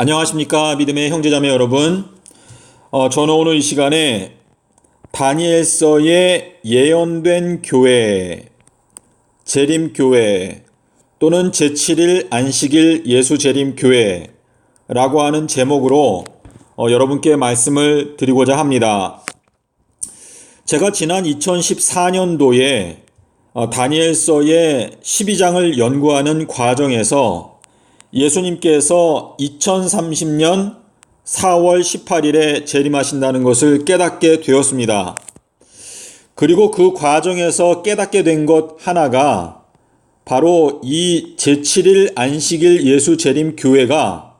안녕하십니까 믿음의 형제자매 여러분. 저는 오늘 이 시간에 다니엘서의 예언된 교회, 재림교회 또는 제7일 안식일 예수재림교회라고 하는 제목으로 여러분께 말씀을 드리고자 합니다. 제가 지난 2014년도에 다니엘서의 12장을 연구하는 과정에서 예수님께서 2030년 4월 18일에 재림하신다는 것을 깨닫게 되었습니다. 그리고 그 과정에서 깨닫게 된 것 하나가 바로 이 제7일 안식일 예수 재림 교회가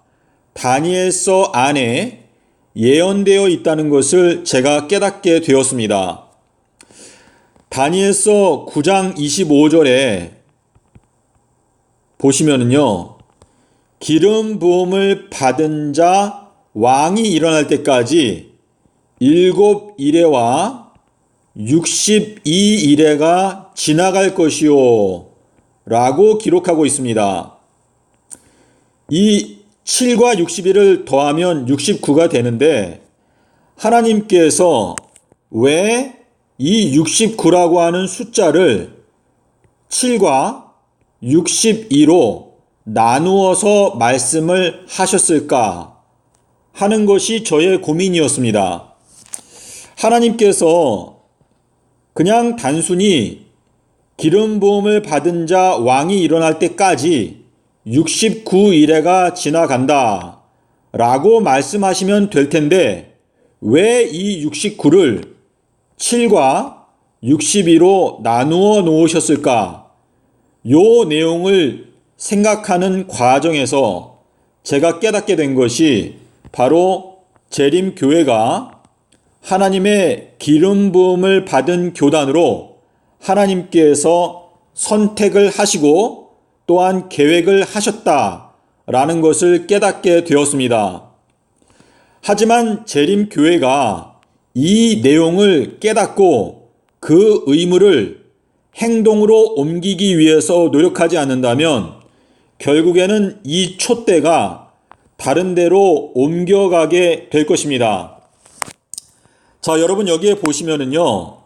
다니엘서 안에 예언되어 있다는 것을 제가 깨닫게 되었습니다. 다니엘서 9장 25절에 보시면은요, 기름 부음을 받은 자 왕이 일어날 때까지 7이레와 62이레가 지나갈 것이요 라고 기록하고 있습니다. 이 7과 61을 더하면 69가 되는데 하나님께서 왜 이 69라고 하는 숫자를 7과 62로 나누어서 말씀을 하셨을까 하는 것이 저의 고민이었습니다. 하나님께서 그냥 단순히 기름 부음을 받은 자 왕이 일어날 때까지 69일에가 지나간다 라고 말씀하시면 될 텐데 왜 이 69를 7과 62로 나누어 놓으셨을까? 요 내용을 생각하는 과정에서 제가 깨닫게 된 것이 바로 재림교회가 하나님의 기름 부음을 받은 교단으로 하나님께서 선택을 하시고 또한 계획을 하셨다라는 것을 깨닫게 되었습니다. 하지만 재림교회가 이 내용을 깨닫고 그 의무를 행동으로 옮기기 위해서 노력하지 않는다면 결국에는 이 촛대가 다른 데로 옮겨가게 될 것입니다. 자, 여러분 여기에 보시면은요,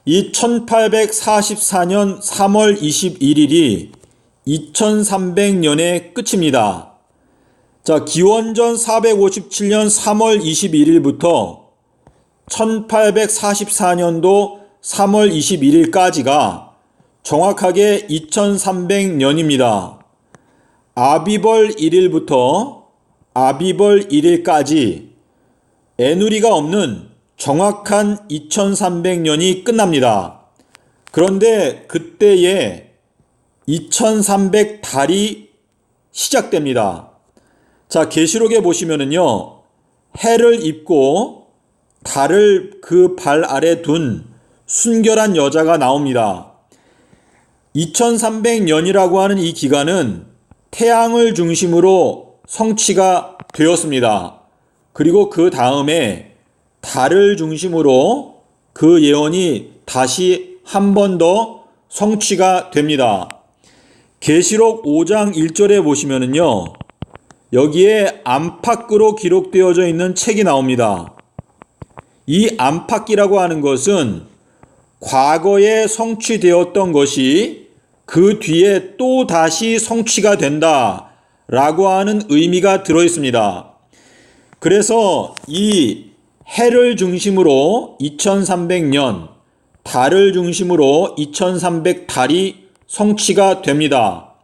이 1844년 3월 21일이 2300년의 끝입니다. 자, 기원전 457년 3월 21일부터 1844년도 3월 21일까지가 정확하게 2300년입니다. 아비벌 1일부터 아비벌 1일까지 애누리가 없는 정확한 2300년이 끝납니다. 그런데 그때에 2300달이 시작됩니다. 자, 계시록에 보시면은요, 해를 입고 달을 그 발 아래 둔 순결한 여자가 나옵니다. 2300년이라고 하는 이 기간은 태양을 중심으로 성취가 되었습니다. 그리고 그 다음에 달을 중심으로 그 예언이 다시 한 번 더 성취가 됩니다. 계시록 5장 1절에 보시면은요, 여기에 안팎으로 기록되어져 있는 책이 나옵니다. 이 안팎이라고 하는 것은 과거에 성취되었던 것이 그 뒤에 또 다시 성취가 된다 라고 하는 의미가 들어 있습니다. 그래서 이 해를 중심으로 2300년, 달을 중심으로 2300달이 성취가 됩니다.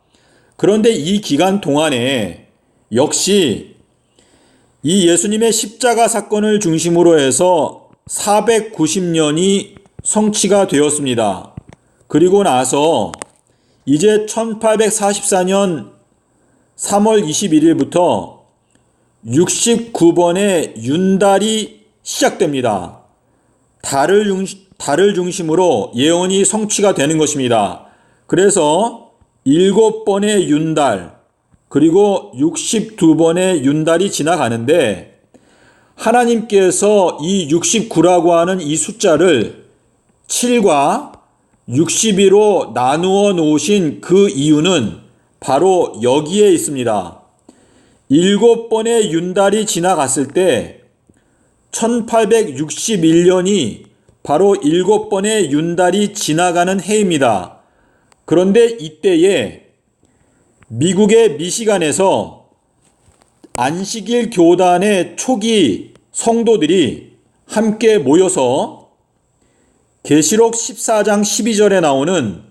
그런데 이 기간 동안에 역시 이 예수님의 십자가 사건을 중심으로 해서 490년이 성취가 되었습니다. 그리고 나서 이제 1844년 3월 21일부터 69번의 윤달이 시작됩니다. 달을 중심으로 예언이 성취가 되는 것입니다. 그래서 7번의 윤달, 그리고 62번의 윤달이 지나가는데 하나님께서 이 69라고 하는 이 숫자를 7과 62로 나누어 놓으신 그 이유는 바로 여기에 있습니다. 7번의 윤달이 지나갔을 때 1861년이 바로 7번의 윤달이 지나가는 해입니다. 그런데 이때에 미국의 미시간에서 안식일 교단의 초기 성도들이 함께 모여서 계시록 14장 12절에 나오는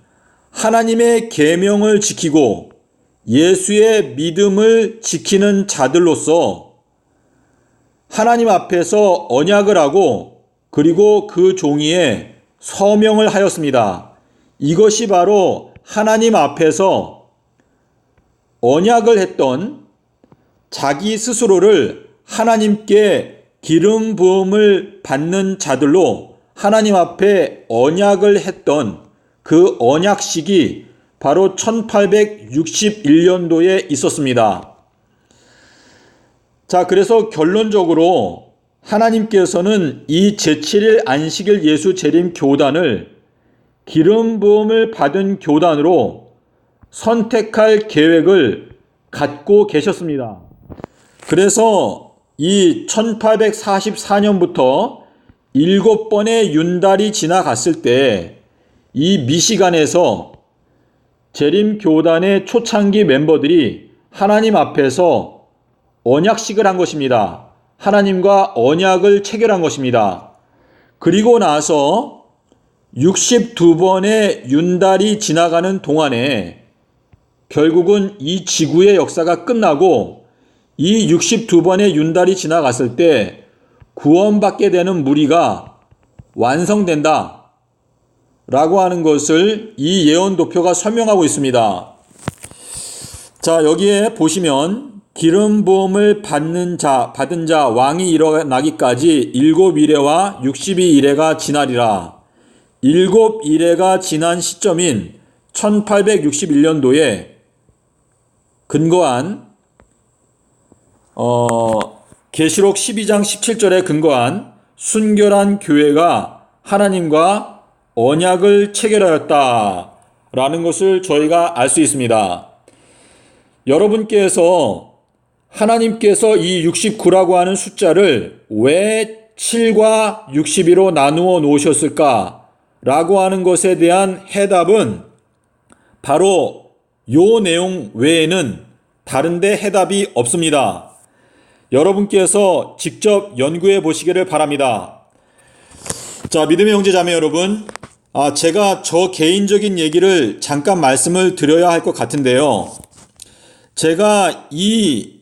하나님의 계명을 지키고 예수의 믿음을 지키는 자들로서 하나님 앞에서 언약을 하고 그리고 그 종이에 서명을 하였습니다. 이것이 바로 하나님 앞에서 언약을 했던 자기 스스로를 하나님께 기름 부음을 받는 자들로 하나님 앞에 언약을 했던 그 언약식이 바로 1861년도에 있었습니다. 자, 그래서 결론적으로 하나님께서는 이 제7일 안식일 예수 재림 교단을 기름 부음을 받은 교단으로 선택할 계획을 갖고 계셨습니다. 그래서 이 1844년부터 7번의 윤달이 지나갔을 때 이 미시간에서 재림 교단의 초창기 멤버들이 하나님 앞에서 언약식을 한 것입니다. 하나님과 언약을 체결한 것입니다. 그리고 나서 62번의 윤달이 지나가는 동안에 결국은 이 지구의 역사가 끝나고 이 62번의 윤달이 지나갔을 때 구원받게 되는 무리가 완성된다 라고 하는 것을 이 예언도표가 설명하고 있습니다. 자, 여기에 보시면 기름 부음을 받은 자 왕이 일어나기까지 7이레와 62이레가 지나리라. 7이레가 지난 시점인 1861년도에 근거한 계시록 12장 17절에 근거한 순결한 교회가 하나님과 언약을 체결하였다라는 것을 저희가 알 수 있습니다. 여러분께서 하나님께서 이 69라고 하는 숫자를 왜 7과 62로 나누어 놓으셨을까? 라고 하는 것에 대한 해답은 바로 요 내용 외에는 다른데 해답이 없습니다. 여러분께서 직접 연구해 보시기를 바랍니다. 자, 믿음의 형제 자매 여러분, 제가 저 개인적인 얘기를 잠깐 말씀을 드려야 할 것 같은데요. 제가 이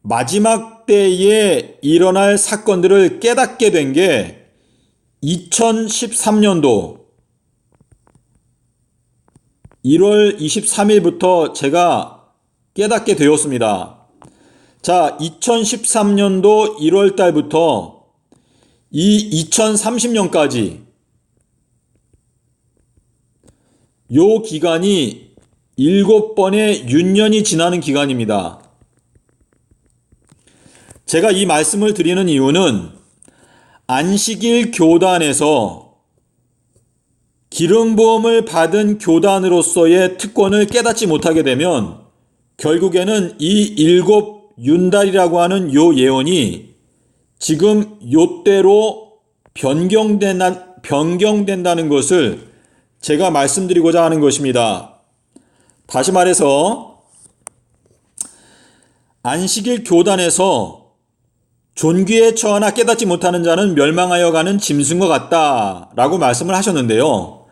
마지막 때에 일어날 사건들을 깨닫게 된 게 2013년도 1월 23일부터 제가 깨닫게 되었습니다. 자, 2013년도 1월 달부터 이 2030년까지 요 기간이 7번의 윤년이 지나는 기간입니다. 제가 이 말씀을 드리는 이유는 안식일 교단에서 기름 부음을 받은 교단으로서의 특권을 깨닫지 못하게 되면 결국에는 이 7윤달이라고 하는 요 예언이 지금 요때로 변경된다는 것을 제가 말씀드리고자 하는 것입니다. 다시 말해서 안식일 교단에서 존귀에 처하나 깨닫지 못하는 자는 멸망하여 가는 짐승과 같다 라고 말씀을 하셨는데요.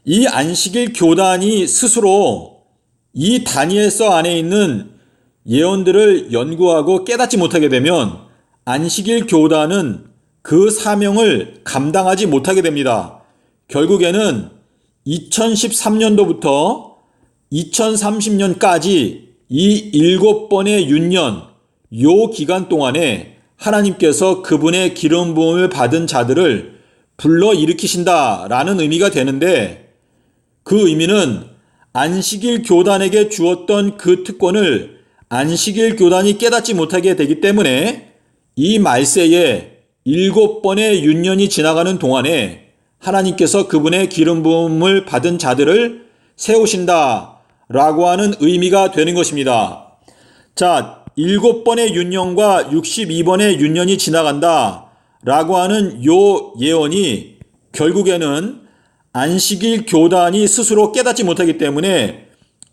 이 안식일 교단이 스스로 이 다니엘서 안에 있는 예언들을 연구하고 깨닫지 못하게 되면 안식일 교단은 그 사명을 감당하지 못하게 됩니다. 결국에는 2013년도부터 2030년까지 이 7번의 윤년, 요 기간 동안에 하나님께서 그분의 기름 부음을 받은 자들을 불러일으키신다라는 의미가 되는데, 그 의미는 안식일 교단에게 주었던 그 특권을 안식일 교단이 깨닫지 못하게 되기 때문에 이 말세에 7번의 윤년이 지나가는 동안에 하나님께서 그분의 기름 부음을 받은 자들을 세우신다 라고 하는 의미가 되는 것입니다. 자, 7번의 윤년과 62번의 윤년이 지나간다 라고 하는 요 예언이 결국에는 안식일 교단이 스스로 깨닫지 못하기 때문에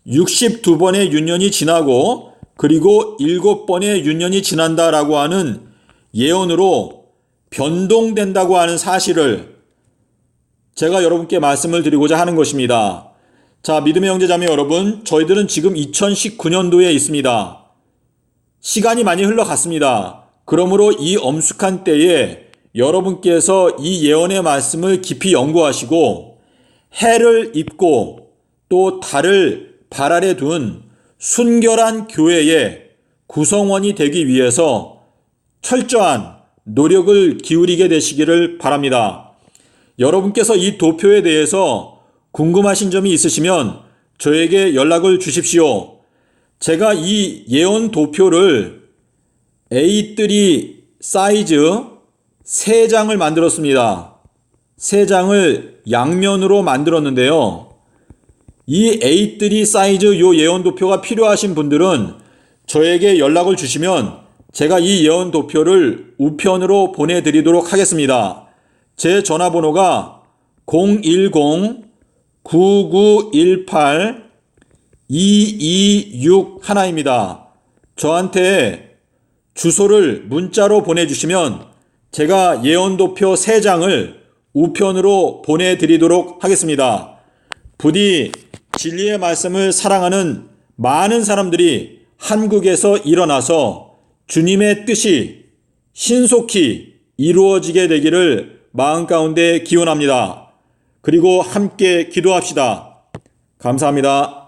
62번의 윤년이 지나고 그리고 7번의 윤년이 지난다라고 하는 예언으로 변동된다고 하는 사실을 제가 여러분께 말씀을 드리고자 하는 것입니다. 자, 믿음의 형제자매 여러분, 저희들은 지금 2019년도에 있습니다. 시간이 많이 흘러갔습니다. 그러므로 이 엄숙한 때에 여러분께서 이 예언의 말씀을 깊이 연구하시고 해를 입고 또 달을 발 아래 둔 순결한 교회의 구성원이 되기 위해서 철저한 노력을 기울이게 되시기를 바랍니다. 여러분께서 이 도표에 대해서 궁금하신 점이 있으시면 저에게 연락을 주십시오. 제가 이 예언 도표를 A3 사이즈 3장을 만들었습니다. 3장을 양면으로 만들었는데요. 이 A3 사이즈 요 예언 도표가 필요하신 분들은 저에게 연락을 주시면 제가 이 예언 도표를 우편으로 보내드리도록 하겠습니다. 제 전화번호가 010-9918-2261입니다. 저한테 주소를 문자로 보내주시면 제가 예언도표 3장을 우편으로 보내드리도록 하겠습니다. 부디 진리의 말씀을 사랑하는 많은 사람들이 한국에서 일어나서 주님의 뜻이 신속히 이루어지게 되기를 마음 가운데 기원합니다. 그리고 함께 기도합시다. 감사합니다.